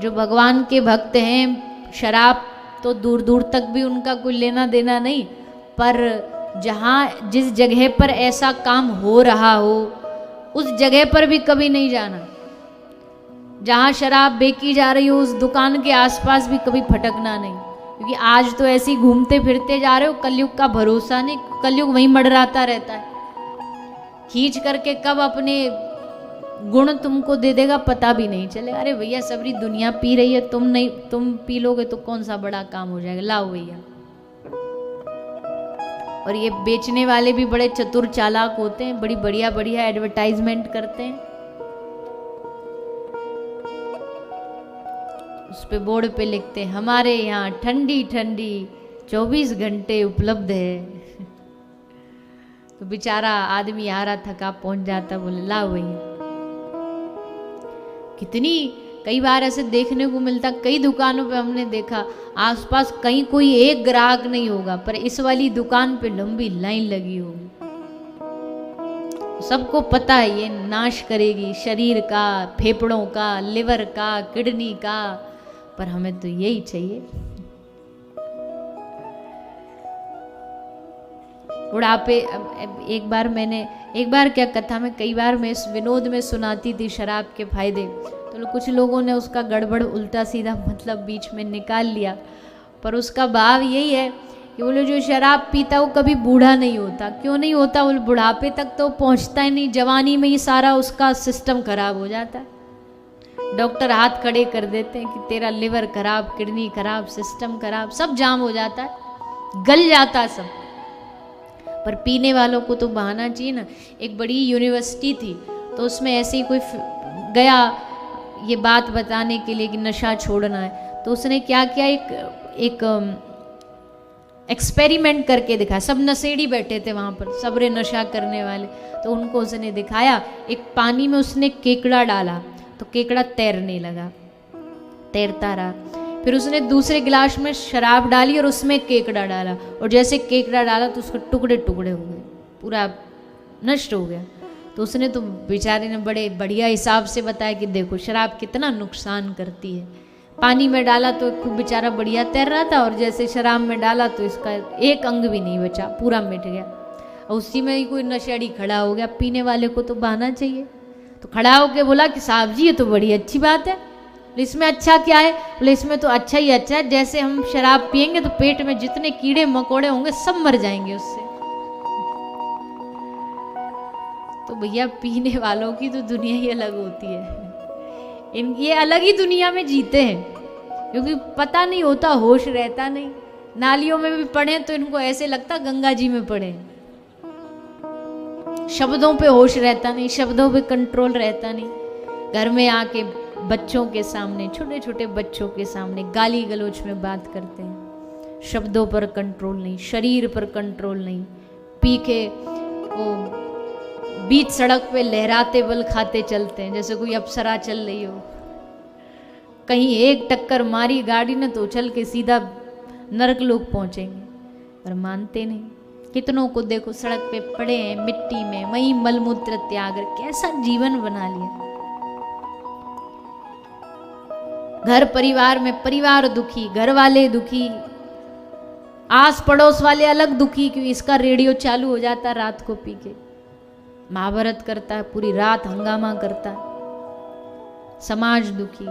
जो भगवान के भक्त हैं, शराब तो दूर दूर तक भी उनका कोई लेना देना नहीं, पर जहाँ जिस जगह पर ऐसा काम हो रहा हो उस जगह पर भी कभी नहीं जाना। जहाँ शराब बेची जा रही हो उस दुकान के आसपास भी कभी फटकना नहीं, क्योंकि आज तो ऐसे ही घूमते फिरते जा रहे हो, कलयुग का भरोसा नहीं, कलयुग वहीं मंडराता रहता है। खींच करके कब अपने गुण तुमको दे देगा पता भी नहीं चलेगा। अरे भैया सबरी दुनिया पी रही है, तुम पी लोगे तो कौन सा बड़ा काम हो जाएगा, लाओ भैया। और ये बेचने वाले भी बड़े चतुर चालाक होते हैं, बड़ी बढ़िया बढ़िया एडवर्टाइजमेंट करते हैं। उस पे बोर्ड पे लिखते हैं हमारे यहाँ ठंडी ठंडी 24 घंटे उपलब्ध है। तो बेचारा आदमी आ रहा थका पहुंच जाता, बोले लाओ भैया। कितनी कई बार ऐसे देखने को मिलता, कई दुकानों पे हमने देखा आसपास कहीं कोई एक ग्राहक नहीं होगा, पर इस वाली दुकान पे लंबी लाइन लगी होगी। सबको पता है ये नाश करेगी शरीर का, फेफड़ों का, लिवर का, किडनी का, पर हमें तो यही चाहिए। बुढ़ापे एक बार क्या कथा में, कई बार मैं इस विनोद में सुनाती थी शराब के फायदे, तो कुछ लोगों ने उसका गड़बड़ उल्टा सीधा मतलब बीच में निकाल लिया। पर उसका भाव यही है कि बोले जो शराब पीता वो कभी बूढ़ा नहीं होता। क्यों नहीं होता? वो बुढ़ापे तक तो पहुंचता ही नहीं, जवानी में ही सारा उसका सिस्टम खराब हो जाता है। डॉक्टर हाथ खड़े कर देते हैं कि तेरा लिवर खराब, किडनी खराब, सिस्टम खराब, सब जाम हो जाता है, गल जाता है सब। पर पीने वालों को तो बहाना चाहिए ना। एक बड़ी यूनिवर्सिटी थी, तो उसमें ऐसे ही कोई गया ये बात बताने के लिए कि नशा छोड़ना है, तो उसने क्या किया, एक एक्सपेरिमेंट करके दिखाया। सब नशेड़ी बैठे थे वहाँ पर, सबरे नशा करने वाले, तो उनको उसने दिखाया। एक पानी में उसने केकड़ा डाला तो केकड़ा तैरने लगा, तैरता रहा। फिर उसने दूसरे गिलास में शराब डाली और उसमें केकड़ा डाला, और जैसे केकड़ा डाला तो उसके टुकड़े टुकड़े हो गए, पूरा नष्ट हो गया। तो उसने तो बेचारे ने बड़े बढ़िया हिसाब से बताया कि देखो शराब कितना नुकसान करती है। पानी में डाला तो खूब बेचारा बढ़िया तैर रहा था, और जैसे शराब में डाला तो इसका एक अंग भी नहीं बचा, पूरा मिट गया। और उसी में ही कोई नशेड़ी खड़ा हो गया। पीने वाले को तो बहाना चाहिए, तो खड़ा होके बोला कि साहब जी ये तो बड़ी अच्छी बात है। इसमें अच्छा क्या है? बोले इसमें तो अच्छा ही अच्छा है, जैसे हम शराब पियेंगे तो पेट में जितने कीड़े मकोड़े होंगे सब मर जाएंगे उससे। तो भैया पीने वालों की तो दुनिया ही अलग होती है। ये अलग ही दुनिया में जीते हैं, क्योंकि पता नहीं होता, होश रहता नहीं। नालियों में भी पड़े तो इनको ऐसे लगता गंगा जी में पड़े। शब्दों पे होश रहता नहीं, शब्दों पे कंट्रोल रहता नहीं। घर में आके बच्चों के सामने, छोटे छोटे बच्चों के सामने गाली गलौज में बात करते हैं। शब्दों पर कंट्रोल नहीं, शरीर पर कंट्रोल नहीं। पी के वो बीच सड़क पे लहराते बल खाते चलते हैं जैसे कोई अप्सरा चल रही हो। कहीं एक टक्कर मारी गाड़ी ने तो उछल के सीधा नरक लोग पहुंचेंगे, पर मानते नहीं। कितनों को देखो सड़क पे पड़े हैं मिट्टी में, वहीं मलमूत्र त्याग, कैसा जीवन बना लिया। घर परिवार में परिवार दुखी, घर वाले दुखी, आस पड़ोस वाले अलग दुखी, क्योंकि इसका रेडियो चालू हो जाता है रात को पी के, महाभारत करता है, पूरी रात हंगामा करता है। समाज दुखी,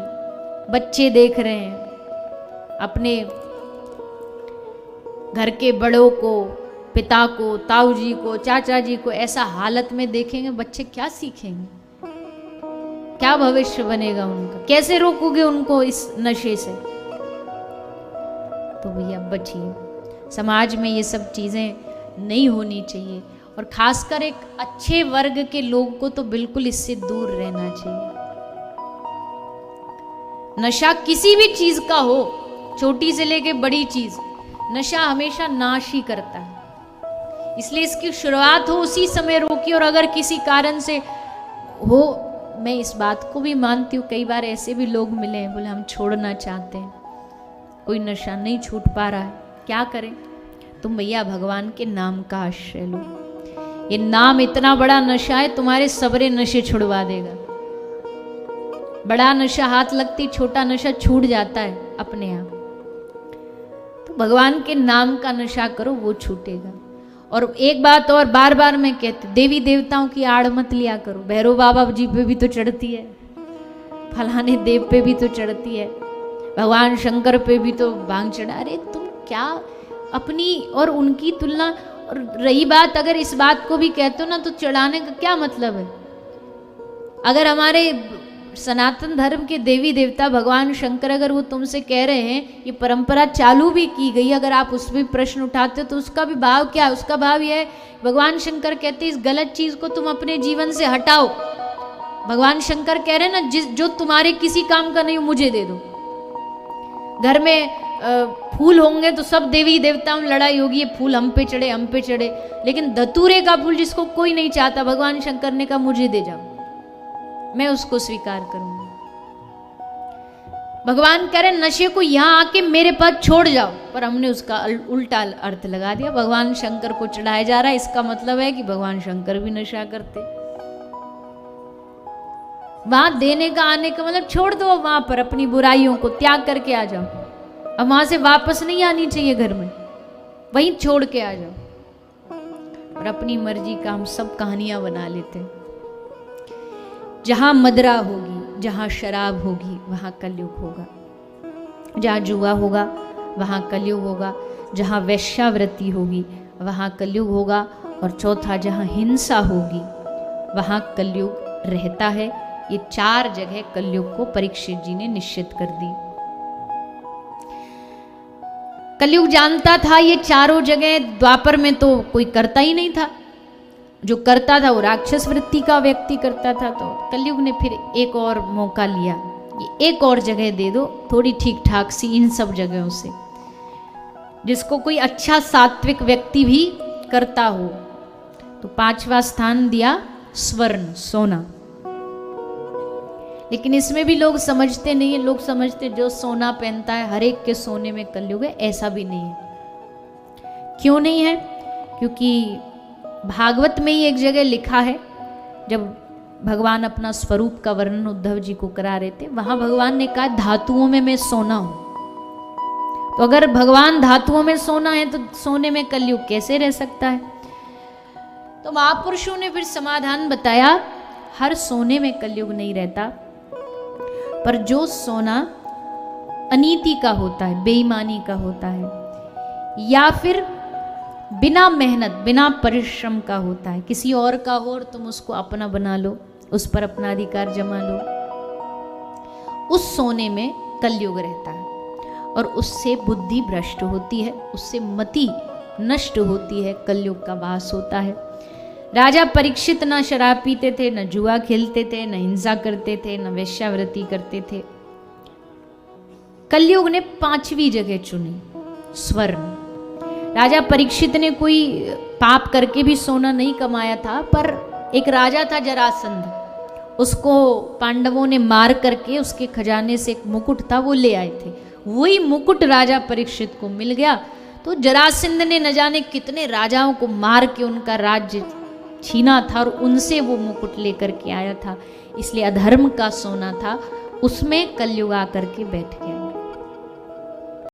बच्चे देख रहे हैं अपने घर के बड़ों को, पिता को, ताऊ जी को, चाचा जी को ऐसा हालत में देखेंगे, बच्चे क्या सीखेंगे? क्या भविष्य बनेगा उनका? कैसे रोकोगे उनको इस नशे से? तो भैया बचिए। समाज में ये सब चीजें नहीं होनी चाहिए, और खासकर एक अच्छे वर्ग के लोग को तो बिल्कुल इससे दूर रहना चाहिए। नशा किसी भी चीज का हो, छोटी से लेके बड़ी चीज, नशा हमेशा नाश ही करता है। इसलिए इसकी शुरुआत हो उसी समय रोकी, और अगर किसी कारण से हो, मैं इस बात को भी मानती हूँ, कई बार ऐसे भी लोग मिले हैं बोले हम छोड़ना चाहते हैं, कोई नशा नहीं छूट पा रहा है, क्या करें? तुम भैया भगवान के नाम का आश्रय लो। ये नाम इतना बड़ा नशा है, तुम्हारे सबरे नशे छुड़वा देगा। बड़ा नशा हाथ लगती, छोटा नशा छूट जाता है अपने आप। तो भगवान के नाम का नशा करो, वो छूटेगा। और एक बात और बार बार मैं कहती, देवी देवताओं की आड़ मत लिया करो। भैरव बाबा जी पे भी तो चढ़ती है, फलाने देव पे भी तो चढ़ती है, भगवान शंकर पे भी तो भांग चढ़ा। अरे तुम क्या अपनी और उनकी तुलना। और रही बात, अगर इस बात को भी कहते हो ना, तो चढ़ाने का क्या मतलब है? अगर हमारे सनातन धर्म के देवी देवता भगवान शंकर, अगर वो तुमसे कह रहे हैं ये परंपरा चालू भी की गई, अगर आप उस पर प्रश्न उठाते हो तो उसका भी भाव क्या है? उसका भाव यह है, भगवान शंकर कहते हैं इस गलत चीज को तुम अपने जीवन से हटाओ। भगवान शंकर कह रहे हैं ना, जो तुम्हारे किसी काम का नहीं मुझे दे दो। घर में फूल होंगे तो सब देवी देवताओं में लड़ाई होगी, ये फूल हम पे चढ़े हम पे चढ़े, लेकिन धतूरे का फूल जिसको कोई नहीं चाहता, भगवान शंकर ने कहा मुझे दे जाओ, मैं उसको स्वीकार करूंगा। भगवान कह रहे नशे को यहां आके मेरे पास छोड़ जाओ, पर हमने उसका उल्टा अर्थ लगा दिया। भगवान शंकर को चढ़ाया जा रहा है, इसका मतलब है कि भगवान शंकर भी नशा करते। वहां देने का आने का मतलब छोड़ दो, वहां पर अपनी बुराइयों को त्याग करके आ जाओ। अब वहां से वापस नहीं आनी चाहिए घर में, वहीं छोड़ के आ जाओ। और अपनी मर्जी का हम सब कहानियां बना लेते हैं। जहां मदरा होगी, जहां शराब होगी, वहां कलयुग होगा। जहां जुआ होगा वहां कलयुग होगा। जहां वैश्यावृत्ति होगी वहां कलयुग होगा। और चौथा, जहां हिंसा होगी वहां कलयुग रहता है। ये 4 जगह कलयुग को परीक्षित जी ने निश्चित कर दी। कलयुग जानता था ये चारों जगह। द्वापर में तो कोई करता ही नहीं था, जो करता था वो राक्षस वृत्ति का व्यक्ति करता था। तो कलयुग ने फिर एक और मौका लिया, ये एक और जगह दे दो थोड़ी ठीक ठाक सी इन सब जगहों से, जिसको कोई अच्छा सात्विक व्यक्ति भी करता हो। तो 5वां स्थान दिया स्वर्ण, सोना। लेकिन इसमें भी लोग समझते नहीं है। लोग समझते जो सोना पहनता है हर एक के सोने में कलयुग है, ऐसा भी नहीं है। क्यों नहीं है? क्योंकि भागवत में ही एक जगह लिखा है, जब भगवान अपना स्वरूप का वर्णन उद्धव जी को करा रहे थे, वहां भगवान ने कहा धातुओं में मैं सोना हूं। तो अगर भगवान धातुओं में सोना है तो सोने में कलयुग कैसे रह सकता है? तो महापुरुषों ने फिर समाधान बताया, हर सोने में कलयुग नहीं रहता, पर जो सोना अनीति का होता है, बेईमानी का होता है, या फिर बिना मेहनत बिना परिश्रम का होता है, किसी और का हो और तुम उसको अपना बना लो, उस पर अपना अधिकार जमा लो, उस सोने में कलयुग रहता है। और उससे बुद्धि भ्रष्ट होती है, उससे मति नष्ट होती है, कलयुग का वास होता है। राजा परीक्षित ना शराब पीते थे, न जुआ खेलते थे, न हिंसा करते थे, न वेश्यावृत्ति करते थे। कलयुग ने 5वीं जगह चुनी, स्वर्ण। राजा परीक्षित ने कोई पाप करके भी सोना नहीं कमाया था, पर एक राजा था जरासंध, उसको पांडवों ने मार करके उसके खजाने से एक मुकुट था वो ले आए थे। वही मुकुट राजा परीक्षित को मिल गया। तो जरासंध ने न जाने कितने राजाओं को मार के उनका राज्य छीना था और उनसे वो मुकुट लेकर के आया था। इसलिए अधर्म का सोना था, उसमें कलयुग आकर के बैठ गया।